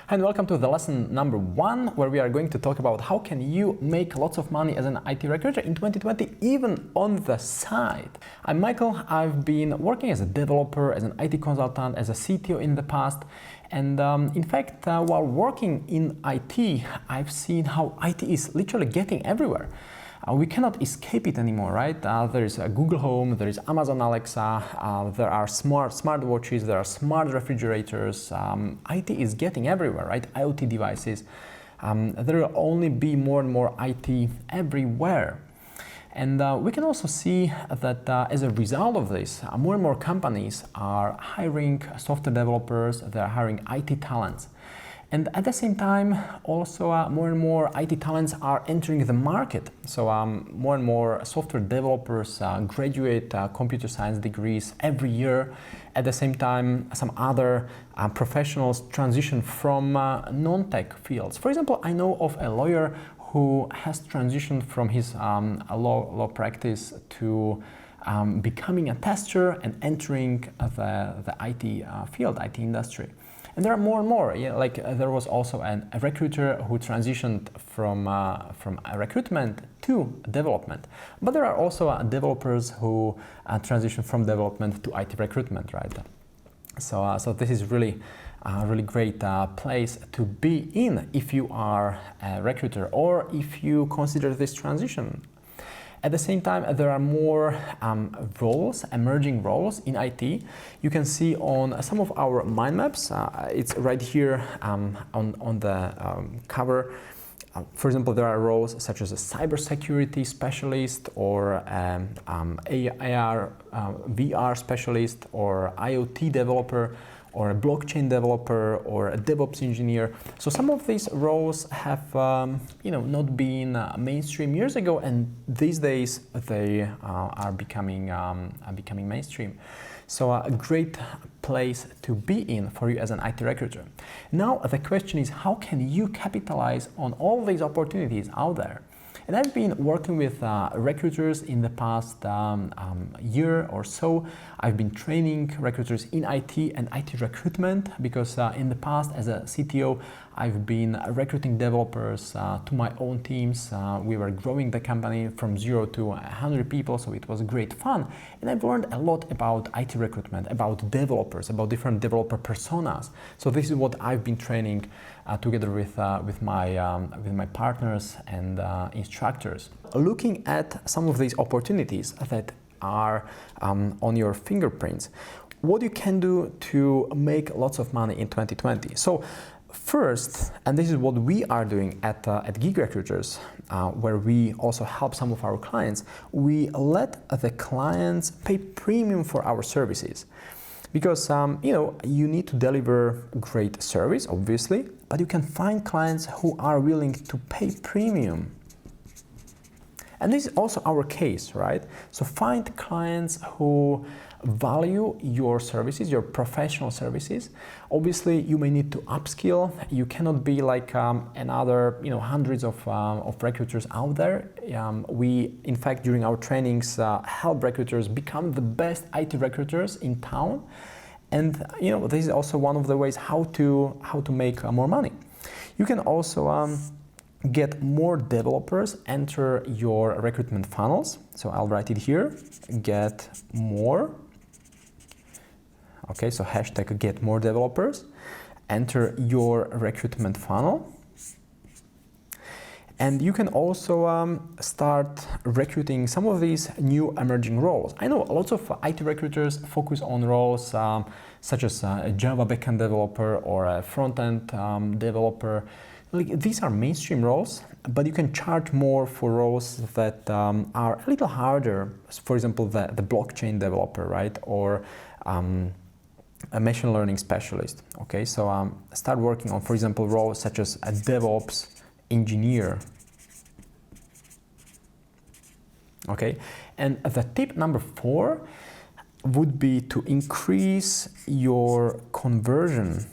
And welcome to the lesson number 1, where we are going to talk about how can you make lots of money as an IT recruiter in 2020, even on the side. I'm Michael. I've been working as a developer, as an IT consultant, as a CTO in the past. And in fact, while working in IT, I've seen how IT is literally getting everywhere. We cannot escape it anymore, right? There is a Google Home, there is Amazon Alexa, there are smart watches, there are smart refrigerators. IT is getting everywhere, right? IoT devices. There will only be more and more IT everywhere. And we can also see that as a result of this, more and more companies are hiring software developers, they're hiring IT talents. And at the same time, also more and more IT talents are entering the market. So more and more software developers graduate computer science degrees every year. At the same time, some other professionals transition from non-tech fields. For example, I know of a lawyer who has transitioned from his law practice to becoming a tester and entering the IT field, IT industry. And there are more and more. Like there was also a recruiter who transitioned from recruitment to development. But there are also developers who transition from development to IT recruitment, right? So this is really a really great place to be in if you are a recruiter or if you consider this transition. At the same time, there are more roles, emerging roles in IT. You can see on some of our mind maps, it's right here on the cover. For example, there are roles such as a cybersecurity specialist or AR, VR specialist or IoT developer or a blockchain developer or a DevOps engineer. So some of these roles have not been mainstream years ago, and these days they are becoming mainstream. So a great place to be in for you as an IT recruiter. Now the question is, how can you capitalize on all these opportunities out there? And I've been working with recruiters in the past year or so. I've been training recruiters in IT and IT recruitment because in the past as a CTO, I've been recruiting developers to my own teams. We were growing the company from 0 to 100 people, so it was great fun. And I've learned a lot about IT recruitment, about developers, about different developer personas. So this is what I've been training together with my partners and instructors. Looking at some of these opportunities that are on your fingerprints, what you can do to make lots of money in 2020. So first, and this is what we are doing at Gig Recruiters, where we also help some of our clients, we let the clients pay premium for our services. Because you need to deliver great service, obviously, but you can find clients who are willing to pay premium. And this is also our case, right? So find clients who value your services, your professional services. Obviously, you may need to upskill. You cannot be like another, hundreds of recruiters out there. We, in fact, during our trainings, help recruiters become the best IT recruiters in town. And this is also one of the ways how to make more money. You can also get more developers enter your recruitment funnels. So I'll write it here, get more. Okay, so hashtag get more developers, enter your recruitment funnel. And you can also start recruiting some of these new emerging roles. I know lots of IT recruiters focus on roles such as a Java backend developer or a front-end developer. These are mainstream roles, but you can charge more for roles that are a little harder. For example, the blockchain developer, right? Or a machine learning specialist. Okay, so start working on, for example, roles such as a DevOps engineer. Okay, and the tip number 4 would be to increase your conversion.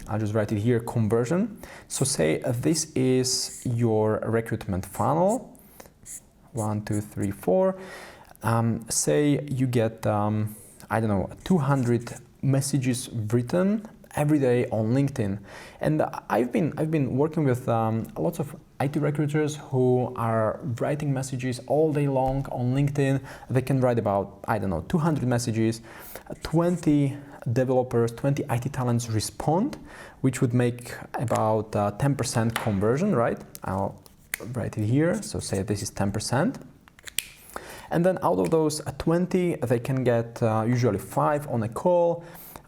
I'll just write it here, conversion. So say this is your recruitment funnel, 1, 2, 3, 4. Say you get, 200 messages written every day on LinkedIn. And I've been working with lots of IT recruiters who are writing messages all day long on LinkedIn. They can write about, 200 messages, 20 developers, 20 IT talents respond, which would make about 10% conversion, right? I'll write it here, so say this is 10%. And then out of those 20, they can get usually 5 on a call.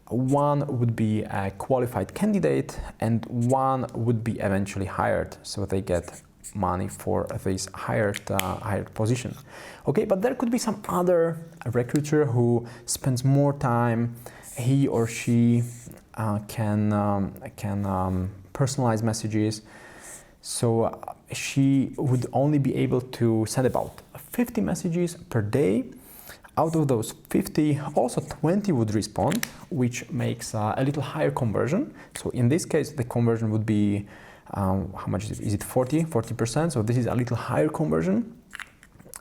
1 would be a qualified candidate and 1 would be eventually hired. So they get money for this hired position. Okay, but there could be some other recruiter who spends more time. He or she can personalize messages. So she would only be able to send about 50 messages per day. Out of those 50, also 20 would respond, which makes a little higher conversion. So in this case, the conversion would be, how much is it? Is it 40%? So this is a little higher conversion.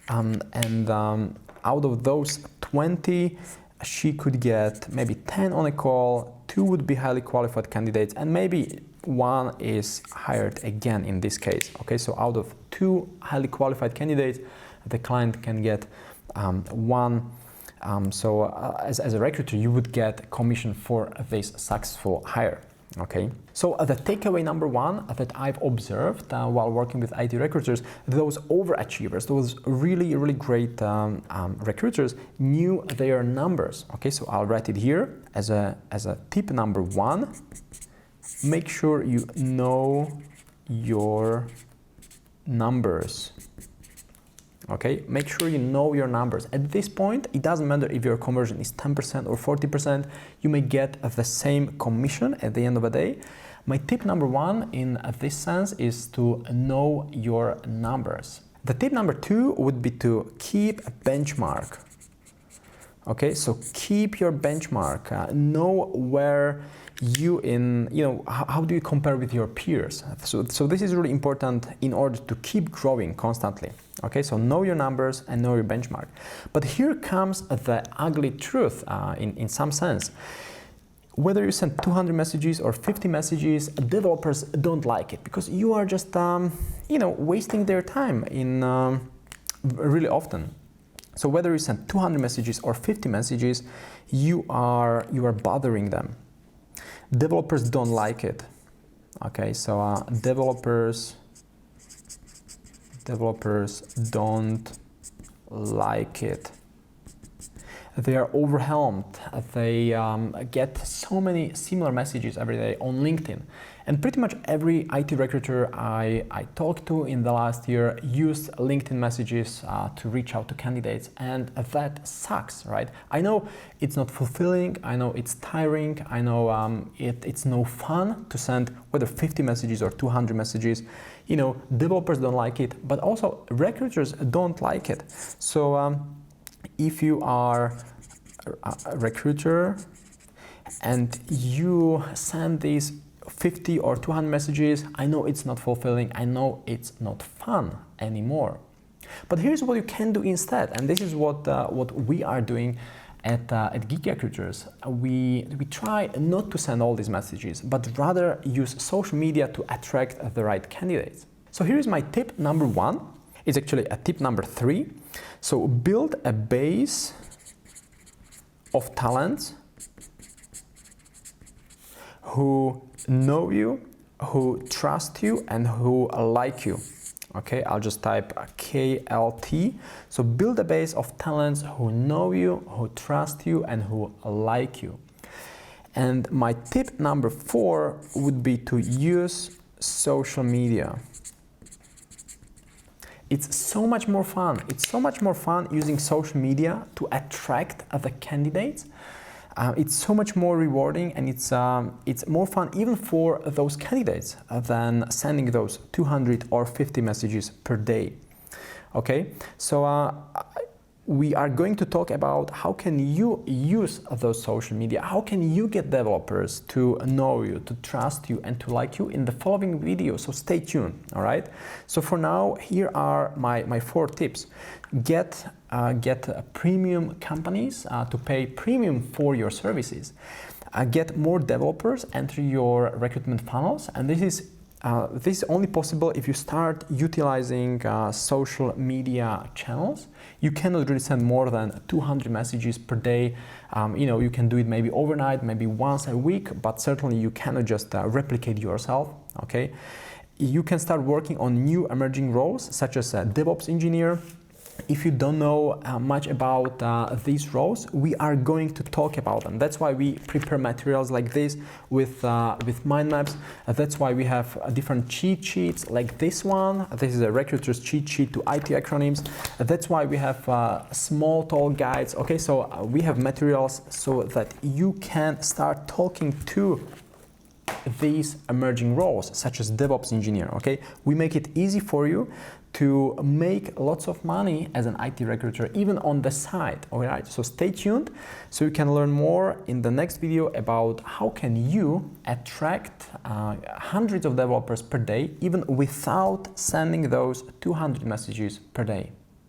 Out of those 20, she could get maybe 10 on a call, 2 would be highly qualified candidates, and maybe 1 is hired again in this case. Okay, so out of 2 highly qualified candidates, the client can get 1. As a recruiter, you would get commission for this successful hire. Okay, so the takeaway number 1 that I've observed while working with IT recruiters, those overachievers, those really great recruiters knew their numbers. Okay, so I'll write it here as a tip number 1. Make sure you know your numbers. Okay, make sure you know your numbers. At this point, it doesn't matter if your conversion is 10% or 40%, you may get the same commission at the end of the day. My tip number 1 in this sense is to know your numbers. The tip number 2 would be to keep a benchmark. Okay, so keep your benchmark. Know where how do you compare with your peers? So this is really important in order to keep growing constantly. Okay, so know your numbers and know your benchmark. But here comes the ugly truth in some sense. Whether you send 200 messages or 50 messages, developers don't like it because you are just, wasting their time really often. So whether you send 200 messages or 50 messages, you are bothering them. Developers don't like it. Okay, so developers don't like it. They are overwhelmed. They get so many similar messages every day on LinkedIn. And pretty much every IT recruiter I talked to in the last year used LinkedIn messages to reach out to candidates, and that sucks, right? I know it's not fulfilling, I know it's tiring, I know it's no fun to send whether 50 messages or 200 messages. Developers don't like it, but also recruiters don't like it. So if you are a recruiter and you send these 50 or 200 messages, I know it's not fulfilling, I know it's not fun anymore. But here's what you can do instead, and this is what we are doing at Geeky Recruiters. We try not to send all these messages, but rather use social media to attract the right candidates. So here is my tip number 1. It's actually a tip number 3. So build a base of talents who know you, who trust you, and who like you. Okay, I'll just type KLT. So build a base of talents who know you, who trust you, and who like you. And my tip number 4 would be to use social media. It's so much more fun. It's so much more fun using social media to attract the candidates. It's so much more rewarding, and it's more fun even for those candidates than sending those 200 or 50 messages per day. Okay, so we are going to talk about how can you use those social media, how can you get developers to know you, to trust you, and to like you in the following video, so stay tuned, all right? So for now, here are my 4 tips. Get premium companies to pay premium for your services. get more developers enter your recruitment funnels, and this is only possible if you start utilizing social media channels. You cannot really send more than 200 messages per day. You can do it maybe overnight, maybe once a week, but certainly you cannot just replicate yourself, okay? You can start working on new emerging roles, such as a DevOps engineer. If you don't know much about these roles, we are going to talk about them. That's why we prepare materials like this with mind maps. That's why we have different cheat sheets like this one. This is a recruiter's cheat sheet to IT acronyms. That's why we have small talk guides. Okay, so we have materials so that you can start talking to these emerging roles, such as DevOps engineer. Okay, we make it easy for you to make lots of money as an IT recruiter, even on the side. All right, so stay tuned so you can learn more in the next video about how can you attract hundreds of developers per day, even without sending those 200 messages per day.